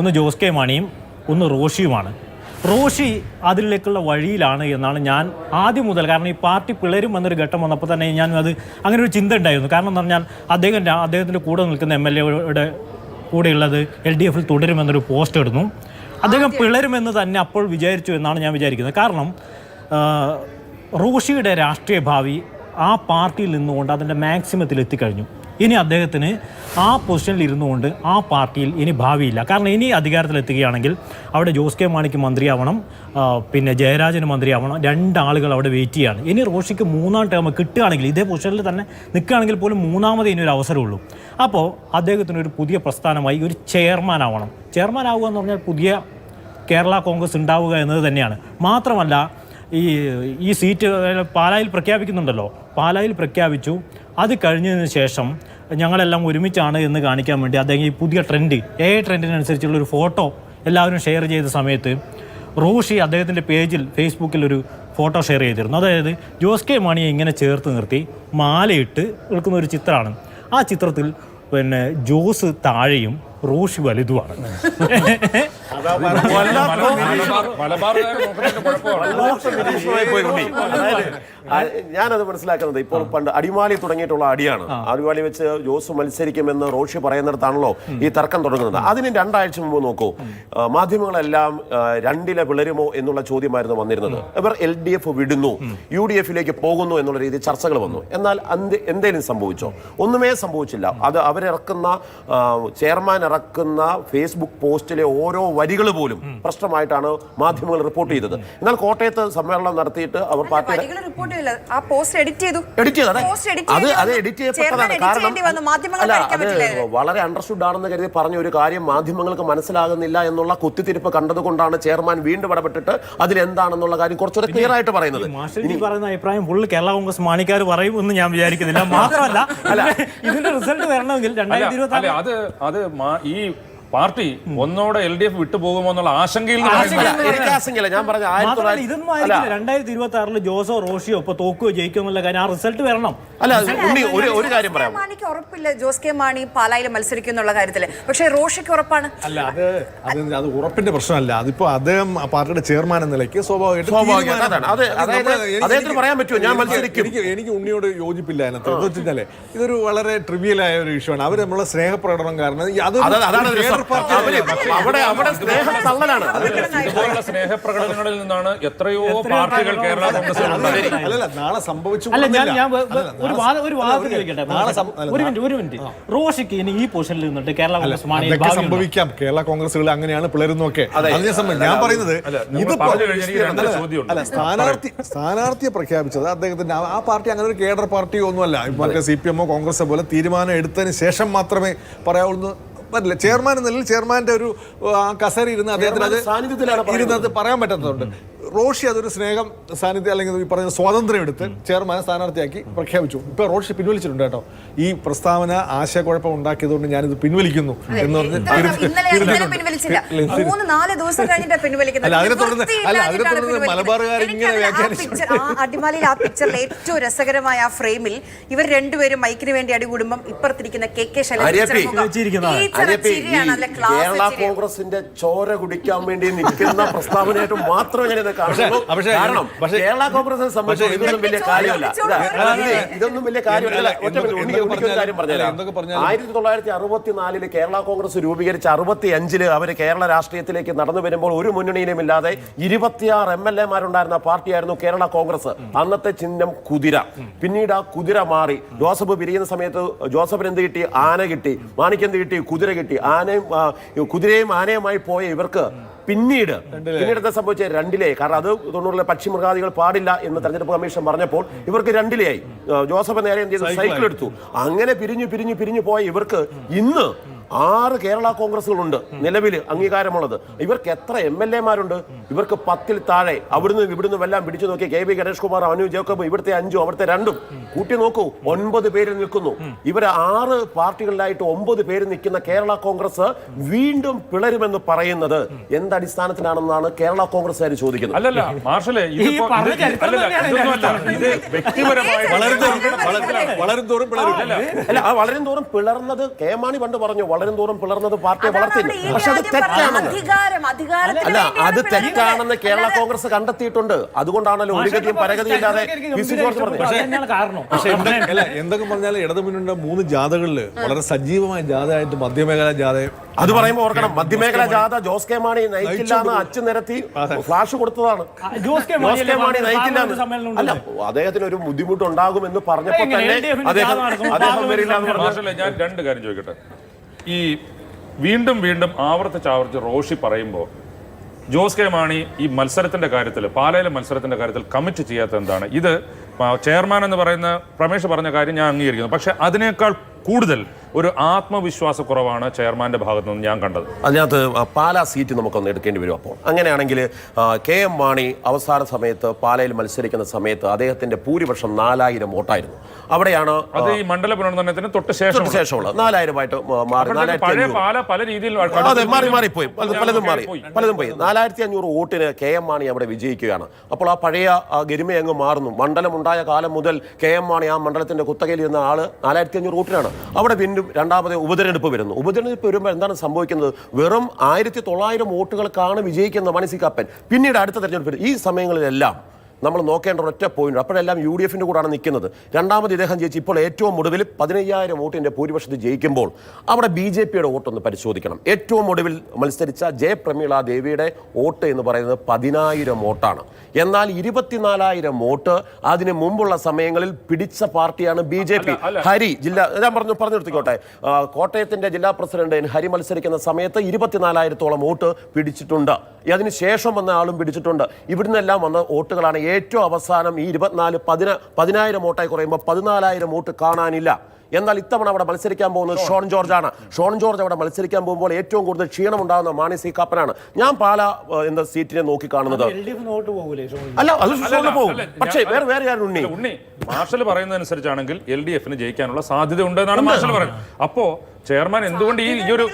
ഒന്ന് ജോസ് കെ മാണിയും ഒന്ന് റോഷിയുമാണ്. റോഷി അതിലേക്കുള്ള വഴിയിലാണ് എന്നാണ് ഞാൻ ആദ്യം മുതൽ, കാരണം ഈ പാർട്ടി പിളരും എന്നൊരു ഘട്ടം വന്നപ്പോൾ തന്നെ ഞാൻ അത് അങ്ങനെ ഒരു ചിന്ത ഉണ്ടായിരുന്നു. കാരണം എന്ന് പറഞ്ഞാൽ അദ്ദേഹത്തിൻ്റെ കൂടെ നിൽക്കുന്ന MLA-യുടെ കൂടെയുള്ളത് LDF തുടരുമെന്നൊരു പോസ്റ്റ് ഇടുന്നു. അദ്ദേഹം പിളരുമെന്ന് തന്നെ അപ്പോൾ വിചാരിച്ചു എന്നാണ് ഞാൻ വിചാരിക്കുന്നത്. കാരണം റോഷിയുടെ രാഷ്ട്രീയ ഭാവി ആ പാർട്ടിയിൽ നിന്നുകൊണ്ട് അതിൻ്റെ മാക്സിമത്തിൽ എത്തിക്കഴിഞ്ഞു. ഇനി അദ്ദേഹത്തിന് ആ പൊസിഷനിൽ ഇരുന്നുകൊണ്ട് ആ പാർട്ടിയിൽ ഇനി ഭാവിയില്ല. കാരണം ഇനി അധികാരത്തിലെത്തുകയാണെങ്കിൽ അവിടെ ജോസ് കെ മാണിക്ക് മന്ത്രിയാവണം, പിന്നെ ജയരാജന് മന്ത്രിയാവണം. 2 ആളുകൾ അവിടെ വെയിറ്റ് ചെയ്യാണ്. ഇനി റോഷിക്ക് 3ാം ടേം കിട്ടുകയാണെങ്കിൽ, ഇതേ പൊസിഷനിൽ തന്നെ നിൽക്കുകയാണെങ്കിൽ പോലും 3ാമത് ഇനി ഒരു അവസരമുള്ളൂ. അപ്പോൾ അദ്ദേഹത്തിനൊരു പുതിയ പ്രസ്ഥാനമായി ഒരു ചെയർമാൻ ആവണം. ചെയർമാൻ ആവുക എന്ന് പറഞ്ഞാൽ പുതിയ കേരള കോൺഗ്രസ് ഉണ്ടാവുക എന്നത് തന്നെയാണ്. മാത്രമല്ല ഈ സീറ്റ് പാലായിൽ പ്രഖ്യാപിക്കുന്നുണ്ടല്ലോ, പാലായിൽ പ്രഖ്യാപിച്ചു. അത് കഴിഞ്ഞതിന് ശേഷം ഞങ്ങളെല്ലാം ഒരുമിച്ചാണ് എന്ന് കാണിക്കാൻ വേണ്ടി അദ്ദേഹം ഈ പുതിയ ട്രെൻഡിനനുസരിച്ചുള്ളൊരു ഫോട്ടോ എല്ലാവരും ഷെയർ ചെയ്ത സമയത്ത് റോഷി അദ്ദേഹത്തിൻ്റെ പേജിൽ ഫേസ്ബുക്കിൽ ഒരു ഫോട്ടോ ഷെയർ ചെയ്തിരുന്നു. അതായത് ജോസ് കെ മാണിയെ ഇങ്ങനെ ചേർത്ത് നിർത്തി മാലയിട്ട് നിൽക്കുന്ന ഒരു ചിത്രമാണ്. ആ ചിത്രത്തിൽ പിന്നെ ജോസ് താഴെയും റോഷി വലുതുമാണ്. ഞാനത് മനസ്സിലാക്കുന്നത് ഇപ്പോൾ പണ്ട് അടിമാലി തുടങ്ങിയിട്ടുള്ള അടിയാണ്. അടിമാലി വെച്ച് ജോസ് മത്സരിക്കുമെന്ന് റോഷി പറയുന്നിടത്താണല്ലോ ഈ തർക്കം തുടങ്ങുന്നത്. അതിന് 2 ആഴ്ച മുമ്പ് നോക്കൂ, മാധ്യമങ്ങളെല്ലാം 2 പിളരുമോ എന്നുള്ള ചോദ്യമായിരുന്നു വന്നിരുന്നത്. ഇവർ LDF വിടുന്നു, UDF-ലേക്ക് പോകുന്നു എന്നുള്ള രീതിയിൽ ചർച്ചകൾ വന്നു. എന്നാൽ എന്തേലും സംഭവിച്ചോ? ഒന്നുമേ സംഭവിച്ചില്ല. അത് അവരിറക്കുന്ന ചെയർമാൻ ഇറക്കുന്ന ഫേസ്ബുക്ക് പോസ്റ്റിലെ ഓരോ വരികൾ പോലും പ്രശ്നമായിട്ടാണ് മാധ്യമങ്ങൾ റിപ്പോർട്ട് ചെയ്തത്. എന്നാൽ കോട്ടയത്ത് സമ്മേളനം നടത്തിയിട്ട് അവർ പാർട്ടി വളരെ അണ്ടർസ്റ്റുഡ് ആണെന്ന് കരുതി പറഞ്ഞ ഒരു കാര്യം മാധ്യമങ്ങൾക്ക് മനസ്സിലാകുന്നില്ല എന്നുള്ള കുത്തിത്തിരിപ്പ് കണ്ടതുകൊണ്ടാണ് ചെയർമാൻ വീണ്ടും ഇടപെട്ടിട്ട് അതിലെന്താണെന്നുള്ള കാര്യം കുറച്ചുകൂടെ ക്ലിയർ ആയിട്ട് പറയുന്നത്. പറയുന്ന അഭിപ്രായം ഫുള്ള് കേരള കോൺഗ്രസ് മാണിക്കാർ പറയും എന്ന് ഞാൻ വിചാരിക്കുന്നില്ല. മാത്രമല്ല ഇതിന്റെ റിസൾട്ട് വരണമെങ്കിൽ 2026 ഈ പാർട്ടി ഒന്നോടെ LDF വിട്ടുപോകുമോ എന്നുള്ള ആശങ്കയിൽ ഞാൻ പറഞ്ഞ 2026 ജോസോ റോഷിയോ ഇപ്പൊ തോക്കുകയോ ജയിക്കോ എന്നുള്ള കാര്യം ആ റിസൾട്ട് വരണം. അല്ല ഒരു കാര്യം പറയാം, മാണിക്ക് ഉറപ്പില്ല ജോസ് കെ മാണി പാലായിൽ മത്സരിക്കും എന്നുള്ള കാര്യത്തില്. പക്ഷേ റോഷിക്ക് ഉറപ്പാണ്. അല്ല, അത് ഉറപ്പിന്റെ പ്രശ്നമല്ലേ. അതിപ്പോ അദ്ദേഹം പാർട്ടിയുടെ ചെയർമാൻ എന്ന നിലയ്ക്ക് എനിക്ക് ഉണ്ണിയോട് യോജിപ്പില്ല അതിനകത്ത്. എന്ന് വെച്ചാൽ ഇതൊരു വളരെ ട്രിവിയലായ ഒരു ഇഷ്യൂ ആണ്. അവർ നമ്മളെ സ്നേഹപ്രകടനം കാരണം സ്നേഹപ്രകടനങ്ങളിൽ നിന്നാണ് എത്രയോ പാർട്ടികൾ കേരള കോൺഗ്രസ് നാളെ സംഭവിച്ചു. ഒരു മിനിറ്റ് റോഷിക്ക് ഇനി ഈ പൊസിഷനിൽ നിന്നിട്ട് കേരള കോൺഗ്രസ് സംഭവിക്കാം. കേരള കോൺഗ്രസുകൾ അങ്ങനെയാണ് പിളരുന്നൊക്കെ. ഞാൻ പറയുന്നത് സ്ഥാനാർത്ഥിയെ പ്രഖ്യാപിച്ചത് അദ്ദേഹത്തിന്റെ ആ പാർട്ടി അങ്ങനെ ഒരു കേഡർ പാർട്ടി ഒന്നുമല്ല. മറ്റേ CPM-ഓ കോൺഗ്രസോ പോലെ തീരുമാനം എടുത്തതിന് ശേഷം മാത്രമേ പറയാവുള്ളൂ. പറ്റില്ല. ചെയർമാൻ എന്ന നിലയിൽ ചെയർമാന്റെ ഒരു കസേര ഇരുന്ന് അദ്ദേഹത്തിന് അത് ഇരുന്നത് പറയാൻ പറ്റാത്തതുണ്ട്. റോഷി അതൊരു സ്നേഹം സാന്നിധ്യം അല്ലെങ്കിൽ ഈ പറഞ്ഞ സ്വാതന്ത്ര്യം എടുത്ത് ചെയർമാനെ സ്ഥാനാർത്ഥിയാക്കി പ്രഖ്യാപിച്ചു. ഇപ്പൊ റോഷി പിൻവലിച്ചിട്ടുണ്ട് കേട്ടോ. ഈ പ്രസ്താവന ആശയക്കുഴപ്പം ഉണ്ടാക്കിയതുകൊണ്ട് ഞാനിത് പിൻവലിക്കുന്നു എന്ന് പറഞ്ഞ് മലബാറുകാർ ഇങ്ങനെ വ്യാഖ്യാനിച്ചു. അടിമാലിയിൽ ആ പിക്ചറിൽ ഏറ്റവും രസകരമായ ആ ഫ്രെയിമിൽ ഇവർ രണ്ടുപേരും മൈക്കിന് വേണ്ടി അടികൂടുമ്പം ഇപ്പുറത്തിരിക്കുന്ന കെ ശൈലജ കേരള കോൺഗ്രസിന്റെ ചോര കുടിക്കാൻ വേണ്ടി നിൽക്കുന്ന പ്രസ്താവനയായിട്ട് മാത്രമേ ഞാൻ ഇത് കാണുള്ളൂ. കാരണം കേരള കോൺഗ്രസിനെ സംബന്ധിച്ച് ഇതൊന്നും വലിയ കാര്യമല്ല. ഇതൊന്നും വലിയ കാര്യമല്ല. കാര്യം പറഞ്ഞുതരാം. 1964 കേരള കോൺഗ്രസ് രൂപീകരിച്ച് 65 അവര് കേരള രാഷ്ട്രീയത്തിലേക്ക് നടന്നു വരുമ്പോൾ ഒരു മുന്നണിയിലും ഇല്ലാതെ 26 MLA-മാരുണ്ടായിരുന്ന പാർട്ടിയായിരുന്നു കേരള കോൺഗ്രസ്. അന്നത്തെ ചിഹ്നം കുതിര. പിന്നീട് ആ കുതിര മാറി. ജോസഫ് പിരിയുന്ന സമയത്ത് ജോസഫിന് എന്ത് കിട്ടി? ആന കിട്ടി. മാണിക്ക് എന്ത് കിട്ടി? കുതിര കിട്ടി. കുതിരയും ആനയുമായി പോയ ഇവർക്ക് പിന്നീട് എന്താ സംഭവിച്ചത്? 2 കാരണം അത് 90-ലെ പക്ഷിമൃഗാദികൾ പാടില്ല എന്ന് തെരഞ്ഞെടുപ്പ് കമ്മീഷൻ പറഞ്ഞപ്പോൾ ഇവർക്ക് 2 ജോസഫ് നേരെ എന്ത് ചെയ്തു? സൈക്കിൾ എടുത്തു. അങ്ങനെ പിരിഞ്ഞു പോയ ഇവർക്ക് ഇന്ന് 6 കേരള കോൺഗ്രസുകളുണ്ട് നിലവിൽ അംഗീകാരമുള്ളത്. ഇവർക്ക് എത്ര MLA-മാരുണ്ട്? ഇവർക്ക് 10-ൽ താഴെ. ഇവിടുന്ന് എല്ലാം പിടിച്ചു നോക്കി. KB ഗണേഷ് കുമാർ, അനു ജേക്കബ്, ഇവിടുത്തെ 5, അവിടുത്തെ 2 കൂട്ടി നോക്കൂ, 9 പേര് നിൽക്കുന്നു. ഇവര് 6 പാർട്ടികളിലായിട്ട് 9 പേര് നിൽക്കുന്ന കേരള കോൺഗ്രസ് വീണ്ടും പിളരുമെന്ന് പറയുന്നത് എന്തടിസ്ഥാനത്തിലാണെന്നാണ് കേരള കോൺഗ്രസ്സുകാർ ചോദിക്കുന്നത്. അല്ലല്ല മാർഷലെ, വളരും തോറും പിളർന്നത് KM-മാണി പണ്ട് പറഞ്ഞു. വളരും തോറും പിളർന്നത് പാർട്ടിയെ വളർത്തില്ല. പക്ഷെ അത് തെറ്റാണെന്ന് അത് തെറ്റാണെന്ന് കേരള കോൺഗ്രസ് കണ്ടെത്തിയിട്ടുണ്ട്. അതുകൊണ്ടാണല്ലോ ഒരു ഗതിയും പരഗതിയും ഇല്ലാതെ പക്ഷേ എന്തൊക്കെ പറഞ്ഞാലും ഇടതുമുന്നണിയുടെ 3 ജാഥകളിൽ വളരെ സജീവമായ ജാഥയായിട്ട് മധ്യമേഖല ജാഥ. അത് പറയുമ്പോൾ ഓർക്കണം, മധ്യമേഖല ജാഥ ജോസ് കെ മാണി നയിക്കില്ല എന്ന് അച്ചു നിരത്തി ഫ്ലാഷ് കൊടുത്തതാണ്. ജോസ് കെ മാണി നയിക്കില്ല. അല്ല, അദ്ദേഹത്തിന് ഒരു ബുദ്ധിമുട്ടുണ്ടാകുമെന്ന് പറഞ്ഞപ്പോൾ തന്നെ അദ്ദേഹം വരില്ല എന്ന് പറഞ്ഞു. ഞാൻ 2 കാര്യം ചോദിക്കട്ടെ. ഈ വീണ്ടും ആവർത്തിച്ച് റോഷി പറയുമ്പോൾ ജോസ് കെ മാണി ഈ മത്സരത്തിന്റെ കാര്യത്തിൽ, പാലയിലെ മത്സരത്തിന്റെ കാര്യത്തിൽ കമ്മിറ്റ് ചെയ്യാത്ത എന്താണ്? ഇത് ചെയർമാൻ എന്ന് പറയുന്ന പ്രമേഷ് പറഞ്ഞ കാര്യം ഞാൻ അംഗീകരിക്കുന്നു. പക്ഷെ അതിനേക്കാൾ കൂടുതൽ ഒരു ആത്മവിശ്വാസക്കുറവാണ് ചെയർമാന്റെ ഭാഗത്തു നിന്ന് ഞാൻ കണ്ടത്. അതിനകത്ത് പാലാ സീറ്റ് നമുക്കൊന്ന് എടുക്കേണ്ടി വരും. അപ്പോൾ അങ്ങനെയാണെങ്കിൽ KM മാണി അവസാന സമയത്ത് പാലയിൽ മത്സരിക്കുന്ന സമയത്ത് അദ്ദേഹത്തിന്റെ ഭൂരിപക്ഷം 4000 വോട്ടായിരുന്നു. അവിടെയാണ് അത് ഈ മണ്ഡല പുനർനിർണയത്തിന് തൊട്ട് ശേഷമുള്ള 4000-ആയിട്ട് മാറി. പല രീതിയിൽ മാറിപ്പോയി, പലതും പോയി. 4500 വോട്ടിന് KM മാണി അവിടെ വിജയിക്കുകയാണ്. അപ്പോൾ ആ പഴയ ഗരിമ അങ്ങ് മാറുന്നു. മണ്ഡലം ഉണ്ടായ കാലം മുതൽ KM മാണി ആ മണ്ഡലത്തിന്റെ കുത്തകയിൽ ഇരുന്ന ആള് 4500 വോട്ടിനാണ്. അവിടെ വീണ്ടും രണ്ടാമത് ഉപതെരഞ്ഞെടുപ്പ് വരുന്നു. ഉപതെരഞ്ഞെടുപ്പ് വരുമ്പോൾ എന്താണ് സംഭവിക്കുന്നത്? വെറും 1900 വോട്ടുകൾക്കാണ് വിജയിക്കുന്ന മാണി സി കാപ്പൻ. പിന്നീട് അടുത്ത തെരഞ്ഞെടുപ്പ്. ഈ സമയങ്ങളിലെല്ലാം നമ്മൾ നോക്കേണ്ട ഒറ്റ പോയിന്റ്, അപ്പോഴെല്ലാം UDF-ന്റെ കൂടാണ് നിൽക്കുന്നത്. രണ്ടാമത് ഇദ്ദേഹം ജയിച്ചു. ഇപ്പോൾ ഏറ്റവും ഒടുവിൽ 15000 വോട്ടിന്റെ ഭൂരിപക്ഷത്തിൽ ജയിക്കുമ്പോൾ അവിടെ BJP-യുടെ വോട്ടൊന്ന് പരിശോധിക്കണം. ഏറ്റവും ഒടുവിൽ മത്സരിച്ച ജയപ്രമീള ദേവിയുടെ വോട്ട് എന്ന് പറയുന്നത് 10000 വോട്ടാണ്. എന്നാൽ 24000 വോട്ട് അതിന് മുമ്പുള്ള സമയങ്ങളിൽ പിടിച്ച പാർട്ടിയാണ് BJP. ഹരി ഞാൻ പറഞ്ഞെടുത്തിക്കോട്ടെ. കോട്ടയത്തിന്റെ ജില്ലാ പ്രസിഡന്റ് ഹരി മത്സരിക്കുന്ന സമയത്ത് 24000-ഓളം വോട്ട് പിടിച്ചിട്ടുണ്ട്. അതിനുശേഷം വന്ന ആളും പിടിച്ചിട്ടുണ്ട്. ഇവിടുന്നെല്ലാം വന്ന വോട്ടുകളാണ് ഏറ്റവും അവസാനം ഈ 10000 വോട്ടായി കുറയുമ്പോൾ 14000 വോട്ട് കാണാനില്ല. എന്നാൽ ഇത്തവണ അവിടെ മത്സരിക്കാൻ പോകുന്നത് ഷോൺ ജോർജ് ആണ്. ഷോൺ ജോർജ് അവിടെ മത്സരിക്കാൻ പോകുമ്പോൾ ഏറ്റവും കൂടുതൽ ക്ഷീണം ഉണ്ടാകുന്ന മാണി സി കാപ്പനാണ്. ഞാൻ പാലാ എന്ന സീറ്റിനെ നോക്കി കാണുന്നത്. അല്ല, അത് ഷോണിന് പോകും. പക്ഷേ വേറെ കാര്യം ഉണ്ണി മാർഷൽ പറയുന്നതനുസരിച്ചാണെങ്കിൽ LDF-ന് ജയിക്കാനുള്ള സാധ്യത ഉണ്ടെന്നാണ് മാർഷൽ പറയുന്നത്. അപ്പോ ചെയർമാൻ എന്തുകൊണ്ട് ഈ ഒരു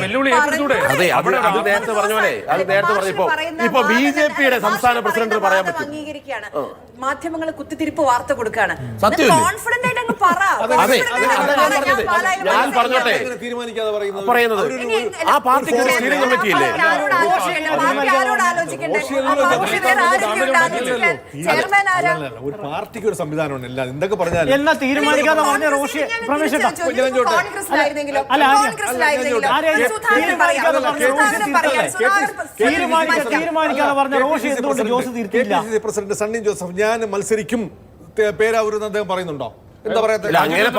വെല്ലുവിളി ഏറ്റെടുത്തൂടെ? അതെ, അത് നേരത്തെ പറഞ്ഞ പോലെ ഇപ്പൊ BJP-യുടെ സംസ്ഥാന പ്രസിഡന്റ് പറയാൻ പറ്റും. മാധ്യമങ്ങൾ കുത്തിത്തിരിപ്പ് വാർത്ത കൊടുക്കാണ്. ഞാൻ പറഞ്ഞോട്ടെ പറയുന്നത് ആ പാർട്ടിക്ക് ഒരു സ്റ്റീറിംഗ് കമ്മിറ്റി ഇല്ലേ? ഒരു പാർട്ടിക്ക് ഒരു സംവിധാനമാണ്. എല്ലാം എന്തൊക്കെ പറഞ്ഞാലും എന്നാ തീരുമാനിക്കാതെ പറഞ്ഞ റോഷി തീരുമാനിക്കാതെ പറഞ്ഞ റോഷി എന്തുകൊണ്ട് ജോസ് തീർത്തില്ല? പ്രസിഡന്റ് സണ്ണി ജോസഫ് ഞാൻ മത്സരിക്കും പേരാവൂരെന്ന് അദ്ദേഹം പറയുന്നുണ്ടോ? എന്താ പറയാ? അങ്ങനെ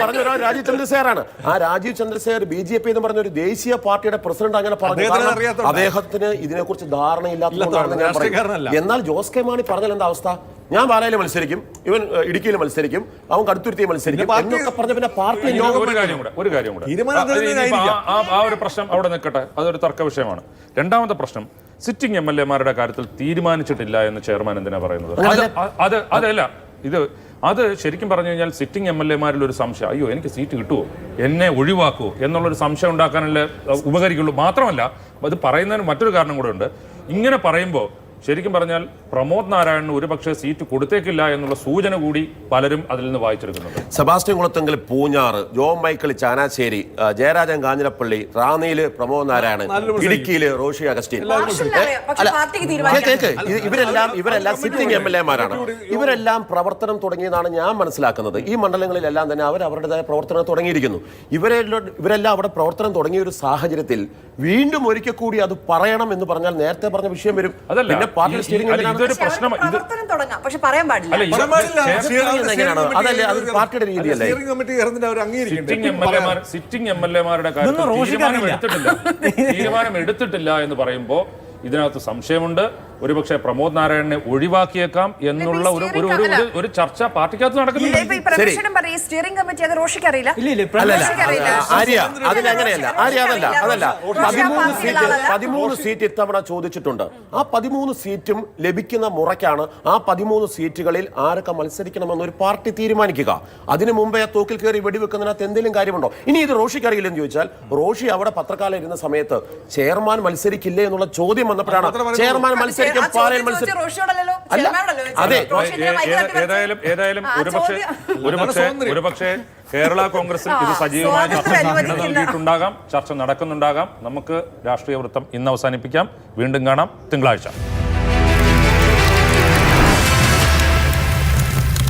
പറഞ്ഞ ഒരാൾ രാജീവ് ചന്ദ്രശേഖറാണ്. ആ രാജീവ് ചന്ദ്രശേഖർ BJP എന്ന് പറഞ്ഞ ഒരു ദേശീയ പാർട്ടിയുടെ പ്രസിഡന്റ് അങ്ങനെ പറഞ്ഞു. അദ്ദേഹത്തിന് ഇതിനെക്കുറിച്ച് ധാരണയില്ലാത്തതുകൊണ്ടാണ് ഞാൻ പറയുന്നത്. എന്നാൽ ജോസ് കെ മാണി പറഞ്ഞാൽ എന്താ അവസ്ഥ? ഞാൻ പാലയിൽ മത്സരിക്കും, ഇവൻ ഇടുക്കിയിൽ മത്സരിക്കും, അവൻ കടുത്തുരുത്തിയിൽ മത്സരിക്കും എന്നൊക്കെ പറഞ്ഞ പിന്നെ പാർട്ടി ഒരു കാര്യം കൂടെ ആ ഒരു പ്രശ്നം അവിടെ നിൽക്കട്ടെ, അതൊരു തർക്ക വിഷയമാണ്. രണ്ടാമത്തെ പ്രശ്നം, സിറ്റിംഗ് MLA-മാരുടെ കാര്യത്തിൽ തീരുമാനിച്ചിട്ടില്ല എന്ന് ചെയർമാൻ എന്തിനാ പറയുന്നത്? അതല്ല അത് ശരിക്കും പറഞ്ഞു കഴിഞ്ഞാൽ സിറ്റിംഗ് MLA-മാരിൽ ഒരു സംശയം, അയ്യോ എനിക്ക് സീറ്റ് കിട്ടുമോ, എന്നെ ഒഴിവാക്കുമോ എന്നുള്ളൊരു സംശയം ഉണ്ടാക്കാനല്ലേ ഉപകരിക്കുള്ളൂ. മാത്രമല്ല അത് പറയുന്നതിന് മറ്റൊരു കാരണം കൂടെ ഉണ്ട്. ഇങ്ങനെ പറയുമ്പോൾ ശരിക്കും പറഞ്ഞാൽ പ്രമോദ് നാരായണന് ഒരുപക്ഷെ സീറ്റ് കൊടുത്തേക്കില്ല എന്നുള്ള സൂചന കൂടി പലരും അതിൽ നിന്ന് വായിച്ചെടുക്കുന്നുണ്ട്. സെബാസ്റ്റ്യൻ കുളത്തെങ്കിൽ പൂഞ്ഞാറ്, ജോൺ മൈക്കിൾ ചാനാശ്ശേരി, ജയരാജൻ കാഞ്ഞിരപ്പള്ളി, റാന്നിയില് പ്രമോദ് നാരായണൻ, ഇടുക്കിയില് റോഷി അഗസ്റ്റിൻ. ഇവരെല്ലാം സിറ്റിംഗ് MLA-മാരാണ്. ഇവരെല്ലാം പ്രവർത്തനം തുടങ്ങിയതാണ് ഞാൻ മനസ്സിലാക്കുന്നത്. ഈ മണ്ഡലങ്ങളിലെല്ലാം തന്നെ അവരുടേതായ പ്രവർത്തനം തുടങ്ങിയിരിക്കുന്നു. ഇവരെല്ലാം അവിടെ പ്രവർത്തനം തുടങ്ങിയ ഒരു സാഹചര്യത്തിൽ വീണ്ടും ഒരിക്കൽ കൂടി അത് പറയണം എന്ന് പറഞ്ഞാൽ നേരത്തെ പറഞ്ഞ വിഷയം വരും. അതല്ല ഇതൊരു പ്രശ്നം. പക്ഷെ പറയാൻ പാടില്ല. അതല്ലേ അതൊരു പാർട്ടിയുടെ രീതിയല്ലേ? സിറ്റിംഗ് MLA-മാരുടെ കാര്യത്തിൽ തീരുമാനം എടുത്തിട്ടില്ല എന്ന് പറയുമ്പോൾ ഇതിനകത്ത് സംശയമുണ്ട്. ഒരുപക്ഷെ പ്രമോദ് നാരായണനെ ഒഴിവാക്കിയേക്കാം എന്നുള്ള ഒരു ചർച്ച പാർട്ടിക്കകത്ത് നടക്കുന്നുണ്ട്. അതിനങ്ങനെയല്ല. 13 സീറ്റ് ഇത്തവണ ചോദിച്ചിട്ടുണ്ട്. ആ 13 സീറ്റും ലഭിക്കുന്ന മുറയ്ക്കാണ് ആ 13 സീറ്റുകളിൽ ആരൊക്കെ മത്സരിക്കണമെന്ന് ഒരു പാർട്ടി തീരുമാനിക്കുക. അതിനു മുമ്പേ ആ തോക്കിൽ കയറി വെടിവെക്കുന്നതിനകത്ത് എന്തെങ്കിലും കാര്യമുണ്ടോ? ഇനി ഇത് റോഷിക്ക് അറിയില്ലെന്ന് ചോദിച്ചാൽ, റോഷി അവിടെ പത്രക്കാലം ഇരുന്ന സമയത്ത് ചെയർമാൻ മത്സരിക്കില്ലേ എന്നുള്ള ചോദ്യം വന്നപ്പോഴാണ് ചെയർമാൻ മത്സരിക്കാൻ പാലയിൽ മത്സരിക്കും. ഒരുപക്ഷെ കേരള കോൺഗ്രസിൽ ഇത് സജീവമായ ചർച്ച നടക്കുന്നുണ്ടാകാം. നമുക്ക് രാഷ്ട്രീയ വൃത്തം ഇന്ന് അവസാനിപ്പിക്കാം. വീണ്ടും കാണാം തിങ്കളാഴ്ച.